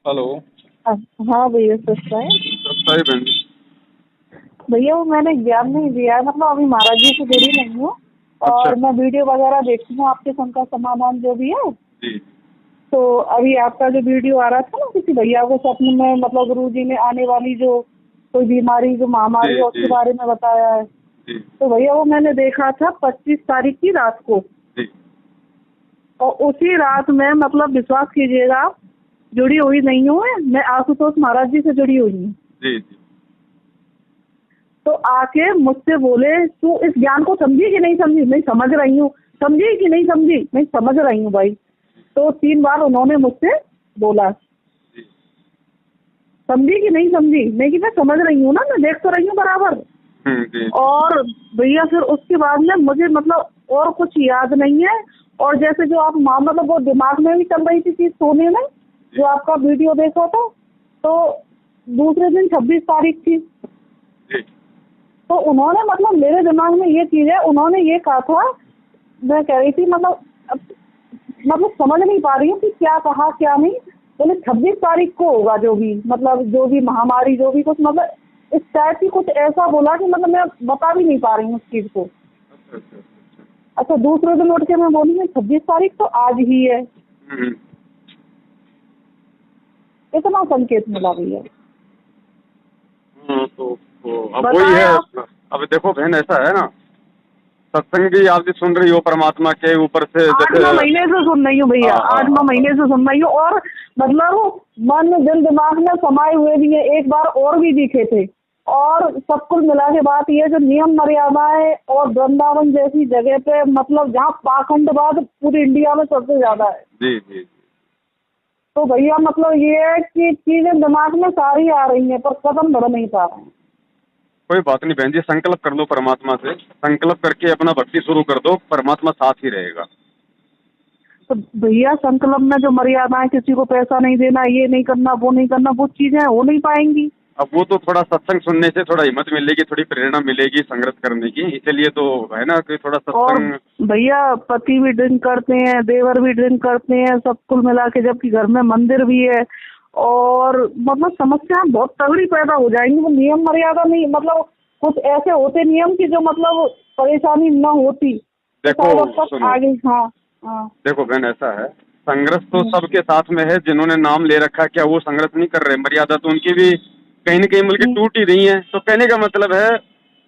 Hello. हाँ भैया सस्ता है। सस्ता ही बहन जी। भैया वो मैंने ज्ञान नहीं दिया है, मतलब अभी महाराज जी से जुड़ी नहीं हूँ। अच्छा। और मैं वीडियो वगैरह देखती हूँ आपके शंकर समाधान जो भी है। जी। तो अभी आपका जो वीडियो आ रहा था ना, किसी भैया को सपने में मतलब गुरु जी ने आने वाली जो कोई बीमारी जो महामारी जी। है जी। उसके बारे में बताया है। जी। तो भैया वो मैंने देखा था 25 तारीख की रात को। जी। और उसी रात में मतलब विश्वास कीजिएगा आप, जुड़ी हुई नहीं हूँ मैं आशुतोष महाराज जी से जुड़ी हुई हूँ। जी। जी। तो आके मुझसे बोले तू इस ज्ञान को समझी कि नहीं समझी। मैं समझ रही हूँ। समझी कि नहीं समझी, मैं समझ रही हूँ भाई। तो 3 बार उन्होंने मुझसे बोला जी। समझी कि नहीं समझी। मैं समझ रही हूँ ना, मैं देख तो रही हूँ बराबर। जी। और भैया फिर उसके बाद में मुझे मतलब और कुछ याद नहीं है। और जैसे जो आप मतलब वो दिमाग में भी चल रही थी चीज सोने में, जो आपका वीडियो देखा था। तो दूसरे दिन 26 तारीख थी। जी। तो उन्होंने मतलब मेरे दिमाग में ये चीज है, उन्होंने ये कहा था। मैं कह रही थी मतलब मतलब समझ नहीं पा रही हूँ कि क्या कहा क्या नहीं। बोले 26 तारीख को होगा जो भी मतलब जो भी महामारी जो भी कुछ मतलब इस टाइप की कुछ ऐसा बोला कि मतलब मैं बता भी नहीं पा रही हूँ उस चीज को। अच्छा अच्छा अच्छा। अच्छा दूसरे दिन उठ के मैं बोली 26 तारीख तो आज ही है। हम्म। इतना संकेत मिला भैया। तो अब वही बताएं है। आप। अब देखो बहन, ऐसा है ना, सत्संग भी आप भी सुन रही हो परमात्मा के ऊपर से, जैसे 8 9 महीने से सुन रही हूँ भैया, हाँ हाँ 8 9 महीने से सुन रही हूँ। और मतलब मन दिल दिमाग में समाये हुए भी है, एक बार और भी दिखे थे। और सब कुल मिला के बात ये जो नियम मर्यादाएं और वृंदावन जैसी जगह पे मतलब जहाँ पाखंडवाद पूरी इंडिया में सबसे ज्यादा है। जी जी। तो भैया मतलब ये है कि चीजें दिमाग में सारी आ रही हैं पर कदम बढ़ नहीं पा रहे हैं। कोई बात नहीं बहन जी, संकल्प कर लो परमात्मा से, संकल्प करके अपना भक्ति शुरू कर दो, परमात्मा साथ ही रहेगा। तो भैया संकल्प में जो मर्यादाएं, किसी को पैसा नहीं देना, ये नहीं करना, वो चीजें हो नहीं पाएंगी। अब वो तो थोड़ा सत्संग सुनने से थोड़ा हिम्मत मिलेगी, थोड़ी प्रेरणा मिलेगी संघर्ष करने की, इसीलिए तो है ना कि थोड़ा और सत्संग। भैया पति भी ड्रिंक करते हैं, देवर भी ड्रिंक करते हैं, सब कुल मिला के, जबकि घर में मंदिर भी है। और मतलब समस्या बहुत तगड़ी पैदा हो जाएंगी। वो नियम मर्यादा नहीं मतलब कुछ ऐसे होते नियम की जो मतलब परेशानी न होती तो देखो शायद अब तक सुनो, आगे। हाँ हाँ। देखो बहन ऐसा है, संघर्ष तो हम्म, सबके साथ में है। जिन्होंने नाम ले रखा है, क्या वो संघर्ष नहीं कर रहे? मर्यादा तो उनकी भी कहीं न कहीं मिलकर हम्म, टूट ही रही है। तो कहने का मतलब है,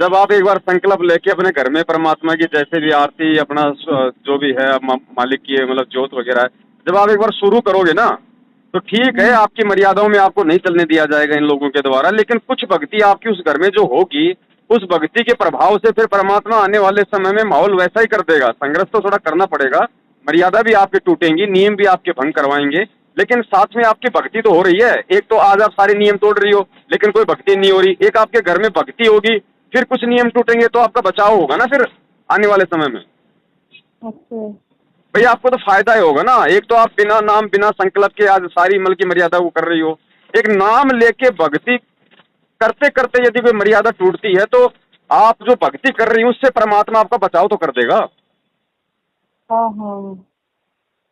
जब आप एक बार संकल्प लेके अपने घर में परमात्मा की जैसे भी आरती अपना जो भी है मालिक की मतलब जोत वगैरह है, जब आप एक बार शुरू करोगे ना, तो ठीक है, हम्म। आपकी मर्यादाओं में आपको नहीं चलने दिया जाएगा इन लोगों के द्वारा, लेकिन कुछ भक्ति आपकी उस घर में जो होगी, उस भक्ति के प्रभाव से फिर परमात्मा आने वाले समय में माहौल वैसा ही कर देगा। संघर्ष तो थोड़ा करना पड़ेगा, मर्यादा भी आपकी टूटेंगी, नियम भी आपके भंग करवाएंगे, लेकिन साथ में आपकी भक्ति तो हो रही है। एक तो आज आप सारे नियम तोड़ रही हो लेकिन कोई भक्ति नहीं हो रही, एक आपके घर में भक्ति होगी, फिर कुछ नियम टूटेंगे तो आपका बचाव होगा ना फिर आने वाले समय में। अच्छा। भाई आपको तो फायदा ही होगा ना। एक तो आप बिना नाम बिना संकल्प के आज सारी मल की मर्यादा को कर रही हो, एक नाम लेके भक्ति करते करते यदि कोई मर्यादा टूटती है तो आप जो भक्ति कर रही हो उससे परमात्मा आपका बचाव तो कर देगा। हाँ हाँ।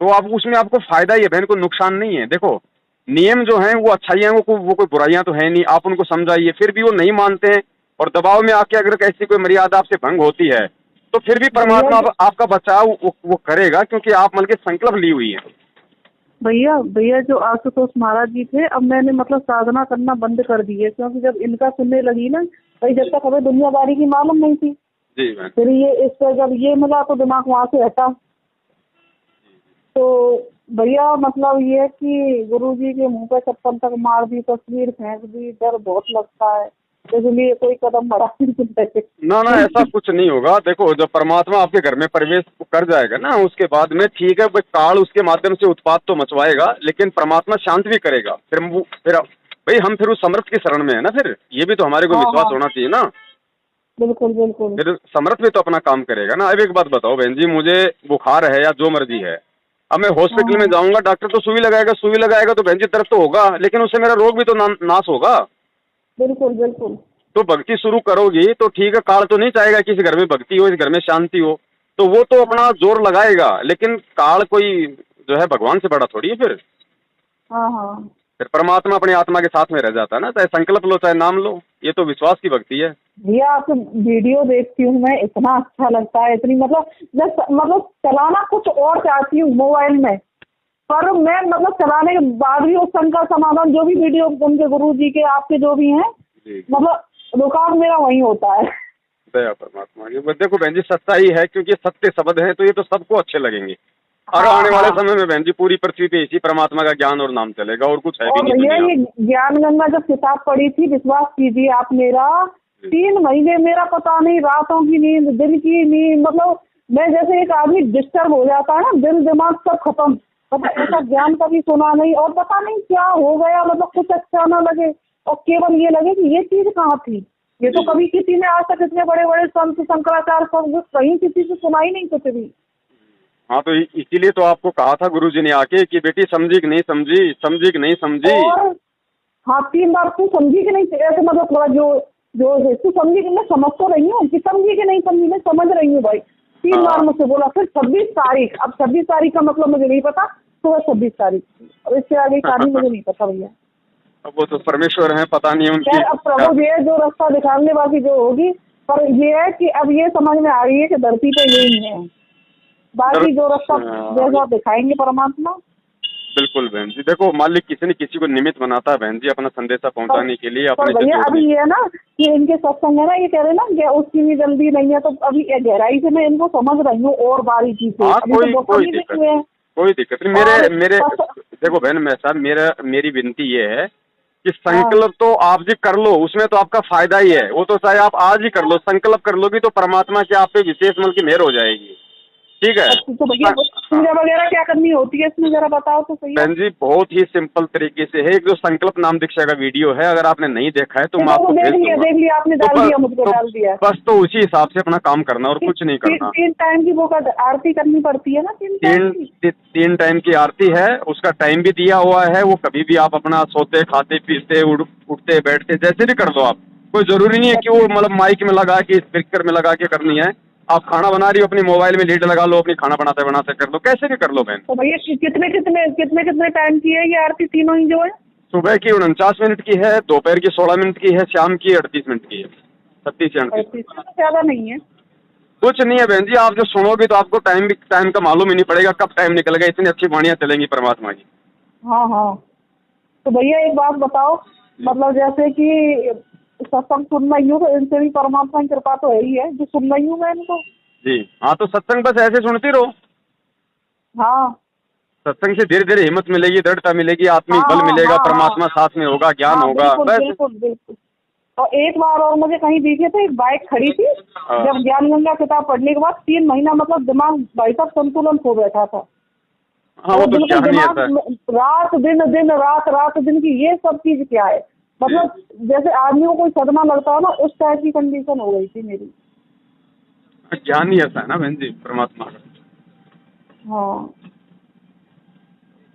तो आप उसमें आपको फायदा ही है बहन, को नुकसान नहीं है। देखो नियम जो हैं वो अच्छाइयाँ हैं, वो कोई बुराइयां तो है नहीं, आप उनको समझाइए, फिर भी वो नहीं मानते हैं और दबाव में आके अगर कैसी कोई मर्यादा आपसे भंग होती है तो फिर भी भैया परमात्मा आपका बचाव वो करेगा, क्योंकि आप मन के संकल्प ली हुई है। भैया भैया जो आशुतोष महाराज जी थे, अब मैंने मतलब साधना करना बंद कर दी है, क्योंकि जब इनका सुनने लगी ना, भाई जब तक हमें दुनियादारी की मालूम नहीं थी। जी मैम। फिर ये इस पर जब ये मिला तो दिमाग वहाँ से हटा। तो भैया मतलब ये है कि गुरु जी के मुंह पे चप्पल तक मार दी, तस्वीर फेंक दी, डर बहुत लगता है। इसलिए कोई कदम बढ़ा नहीं सकते। ना ना, ऐसा कुछ नहीं होगा। देखो जब परमात्मा आपके घर में प्रवेश कर जाएगा ना, उसके बाद में ठीक है, भाई काल उसके माध्यम से उत्पात तो मचवाएगा लेकिन परमात्मा शांत भी करेगा। फिर भाई हम फिर उस समर्थ की शरण में है ना, फिर ये भी तो हमारे को हाँ विश्वास हाँ। होना चाहिए ना। बिल्कुल बिल्कुल। फिर समर्थ भी तो अपना काम करेगा ना। अब एक बात बताओ बहन जी, मुझे बुखार है या जो मर्जी है, अब मैं हाँ हॉस्पिटल में हाँ। जाऊंगा, डॉक्टर तो सुई लगाएगा तो बहन जी दर्द तो होगा, लेकिन उससे मेरा रोग भी तो नाश होगा। बिल्कुल बिल्कुल। तो भक्ति शुरू करोगी तो ठीक है, काल तो नहीं चाहेगा कि इस घर में भक्ति हो, इस घर में शांति हो, तो वो तो हाँ अपना जोर लगाएगा, लेकिन काल कोई जो है भगवान से बड़ा थोड़ी है फिर। हाँ हाँ। फिर परमात्मा अपनी आत्मा के साथ में रह जाता है ना, चाहे संकल्प लो चाहे नाम लो, ये तो विश्वास की भक्ति है। भैया आपकी वीडियो देखती हूँ मैं, इतना अच्छा लगता है, इतनी मतलब मैं मतलब चलाना कुछ और चाहती हूँ मोबाइल में, पर मैं मतलब चलाने के बाद भी उस संकट समाधान जो भी वीडियो उनके गुरु जी के आपके जो भी हैं, जी मतलब रुकावट मेरा वही होता है। दया परमात्मा की। बस देखो बहन जी, सच्चाई है, क्योंकि सत्य शब्द है तो ये तो सबको अच्छे लगेंगे। और हाँ आने वाले हाँ। समय में बहन जी पूरी पृथ्वी पे इसी परमात्मा का ज्ञान और नाम चलेगा, और कुछ है भी और नहीं भैया दुनिया ये में। ज्ञान गंगा जब किताब पढ़ी थी, विश्वास कीजिए आप मेरा, 3 महीने मेरा पता नहीं, रातों की नींद, दिन की नींद, मतलब मैं जैसे एक आदमी डिस्टर्ब हो जाता है ना, दिल दिमाग सब खत्म, मतलब ऐसा ज्ञान कभी सुना नहीं, और पता नहीं क्या हो गया, मतलब कुछ अच्छा ना लगे और केवल ये लगे कि ये चीज कहाँ थी। ये तो कभी किसी ने आज तक इतने बड़े बड़े संत शंकराचार्य सब कहीं किसी से सुना ही नहीं कुछ भी। हाँ तो इसीलिए तो आपको कहा था गुरुजी ने आके कि बेटी समझी कि नहीं समझी, समझी कि नहीं समझी। और हाँ 3 बार तू समझी कि नहीं, ऐसे मतलब थोड़ा जो जो है, तू समझी कि, मैं समझ तो रही हूँ कि समझी कि नहीं समझी, मैं समझ रही हूँ भाई। 3 बार हाँ मुझसे बोला। फिर 26 तारीख, अब 26 तारीख का मतलब मुझे नहीं पता, तो 26 तारीख, और इससे आगे तारीख मुझे नहीं पता भैया। अब वो तो परमेश्वर है, पता नहीं उनकी। खैर अब प्रभु जी है जो रास्ता दिखाने, बाकी जो होगी, पर ये है कि अब ये समझ में आ रही है कि धरती पे यही है, बाकी जो रास्ता जैसा दिखाएंगे परमात्मा। बिल्कुल बहन जी, देखो मालिक किसी न किसी को निमित्त बनाता है बहन जी, अपना संदेशा पहुंचाने के लिए, पर अपने से भैया जोड़ने अभी के ये है ना कि इनके सत्संग है ना, ये कह रहे ना कि उसकी भी जल्दी नहीं है, तो अभी ये गहराई से मैं इनको समझ रही हूँ और बारीकी से, हाँ अभी तो बहुत कोई कमी दिक्कत हुए हैं। कोई दिक्कत नहीं। और मेरे देखो बहन, मैं साहब मेरी विनती ये है कि हाँ संकल्प तो आप जी कर लो, उसमें तो आपका फायदा ही है। वो तो चाहे आप आज ही कर लो, संकल्प कर लोगी तो परमात्मा की आप पे विशेष मन की मेहर हो जाएगी। ठीक है। अच्छा, तो भैया हाँ पूजा वगैरह क्या करनी होती है इसमें, जरा बताओ तो सही है। बहन जी, बहुत ही सिंपल तरीके से है। एक जो संकल्प नाम दीक्षा का वीडियो है, अगर आपने नहीं देखा है तो ये मैं तो वो आपको भेज दूंगा। देख लिया आपने, तो डाल दिया, मुझको डाल दिया। बस तो उसी हिसाब से अपना काम करना और कुछ नहीं करना। 3 टाइम की वो आरती करनी पड़ती है ना, 3 टाइम की। 3 टाइम की आरती है, उसका टाइम भी दिया हुआ है। वो कभी भी आप अपना सोते खाते पीते उठते बैठते जैसे भी कर दो आप, कोई जरूरी नहीं है कि वो मतलब माइक में लगा के स्पीकर में लगा के करनी है। आप खाना बना रही हो, अपनी मोबाइल में लीड लगा लो, अपनी खाना बनाते बनाते कर लो, कैसे भी कर लो बहन। तो भैया कितने कितने कितने कितने टाइम की है ये आरती, तीनों ही जो है? सुबह की 49 मिनट की है, दोपहर की 16 मिनट की है, शाम की 38 मिनट की है, 36 से 38 35 से ज्यादा नहीं है। कुछ नहीं है बहन जी। आप जो सुनोगे तो आपको टाइम का मालूम ही नहीं पड़ेगा, कब टाइम निकल गया। इतनी अच्छी वाणियाँ चलेंगी परमात्मा की। हाँ हाँ। तो भैया एक बात बताओ, मतलब जैसे कि सत्संग सुन रही हूँ तो इनसे भी परमात्मा की कृपा तो है ही है, जो सुन रही हूँ मैं इनको। जी हाँ, तो सत्संग बस ऐसे सुनती रहो। हाँ सत्संग से धीरे धीरे हिम्मत मिलेगी, दृढ़ता मिलेगी, हाँ आत्मिक बल हाँ मिलेगा, हाँ हाँ परमात्मा साथ में होगा, ज्ञान हाँ, होगा, बिल्कुल बस। बिल्कुल बिल्कुल। और एक बार और मुझे कहीं दिखे थे, एक बाइक खड़ी थी, हाँ जब ज्ञान गंगा किताब पढ़ने के बाद 3 महीना मतलब दिमाग भाई साहब संतुलन खो बैठा था, हाँ, वो और तो बिल्कुल ज्ञान ही दिमाग ऐसा है। रात दिन दिन रात रात दिन की, ये सब चीज क्या है, मतलब जैसे आदमी को कोई सदमा लगता है ना, उस टाइप की कंडीशन हो गई थी मेरी। ज्ञान ही ऐसा है ना बहन जी, परमात्मा का। हाँ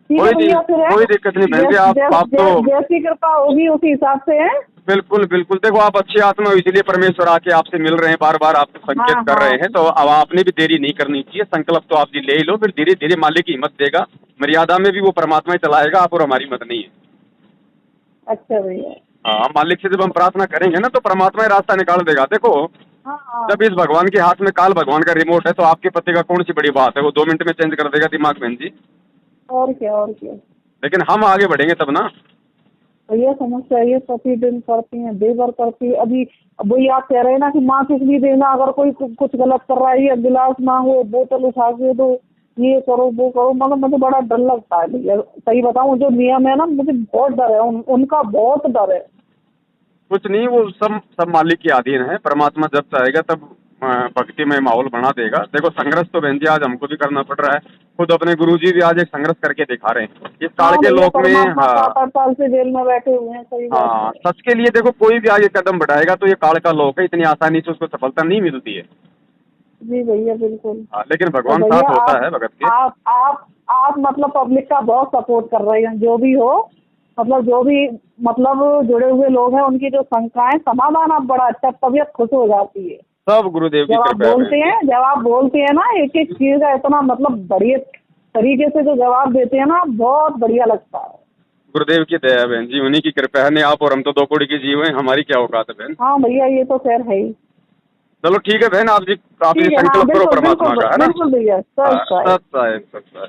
ठीक है भैया, फिर है कोई दिक्कत नहीं बहन जी। आप तो जैसी कृपा होगी उसी हिसाब से है। बिल्कुल बिल्कुल। देखो आप अच्छी आत्मा हो, इसलिए परमेश्वर आके आपसे मिल रहे हैं, बार बार आपसे संकेत हाँ कर हाँ। रहे हैं। तो अब आपने भी देरी नहीं करनी चाहिए। संकल्प तो आप जी ले ही लो, फिर धीरे धीरे मालिक की हिम्मत देगा, मर्यादा में भी वो परमात्मा ही चलाएगा, आप और हमारी मत नहीं है। अच्छा भैया। हाँ, मालिक से जब हम प्रार्थना करेंगे ना तो परमात्मा ही रास्ता निकाल देगा। देखो हाँ हाँ। जब इस भगवान के हाथ में काल भगवान का रिमोट है, तो आपके पति का कौन सी बड़ी बात है, वो 2 मिनट में चेंज कर देगा दिमाग बहन जी। और क्या और क्या। लेकिन हम आगे बढ़ेंगे तब ना। भैया समस्या ये प्रतिदिन करती हैं, देवर करती है। अभी वही आप कह रहे हैं ना कि माँ किस भी देना, अगर कोई कुछ गलत कर रहा है, या गिलास मांगो, बोतल उठा के दो, ये करो वो करो, मतलब मुझे बड़ा डर लगता है भैया, सही बताऊं, जो नियम है ना, मुझे बहुत डर है, उनका बहुत डर है। कुछ नहीं, वो सब मालिक के अधीन है। परमात्मा जब चाहेगा तब भक्ति में माहौल बना देगा। देखो संघर्ष तो बहन जी आज हमको भी करना पड़ रहा है। खुद अपने गुरुजी भी आज एक संघर्ष करके दिखा रहे हैं इस काल हाँ के भैया, लोक में। परमात्मा हाँ 7-8 साल से जेल में बैठे हुए हैं, सही बात हाँ, है। सच के लिए देखो कोई भी आगे कदम बढ़ाएगा तो ये काल का लोक है, इतनी आसानी से उसको सफलता नहीं मिलती है। जी भैया बिल्कुल। हाँ, लेकिन तो भगवान भैया साथ होता है भगत के। आप मतलब पब्लिक का बहुत सपोर्ट कर रहे हैं, जो भी हो, मतलब जो भी मतलब जुड़े हुए लोग हैं, उनकी जो शंकाएं समाधान, आप बड़ा अच्छा, तबीयत खुश हो जाती है सब गुरुदेव की जब आप कृपा है बहन जी। जब आप बोलते हैं ना, एक एक चीज का इतना मतलब बढ़िया तरीके से जो जवाब देते हैं ना, बहुत बढ़िया लगता है। गुरुदेव की दया है बहन जी, उन्हीं की कृपा है। नहीं आप और हम तो 2 कौड़ी के जीव हैं, हमारी क्या औकात है बहन। हाँ भैया ये तो खैर है ही। चलो ठीक है बहन, आप जी ठीक है, हाँ संकल्प करो बिल्कुल परमात्मा बिल्कुल का, है ना। बिल्कुल भैया, हाँ, सही सही। सत्य है, सत्य है।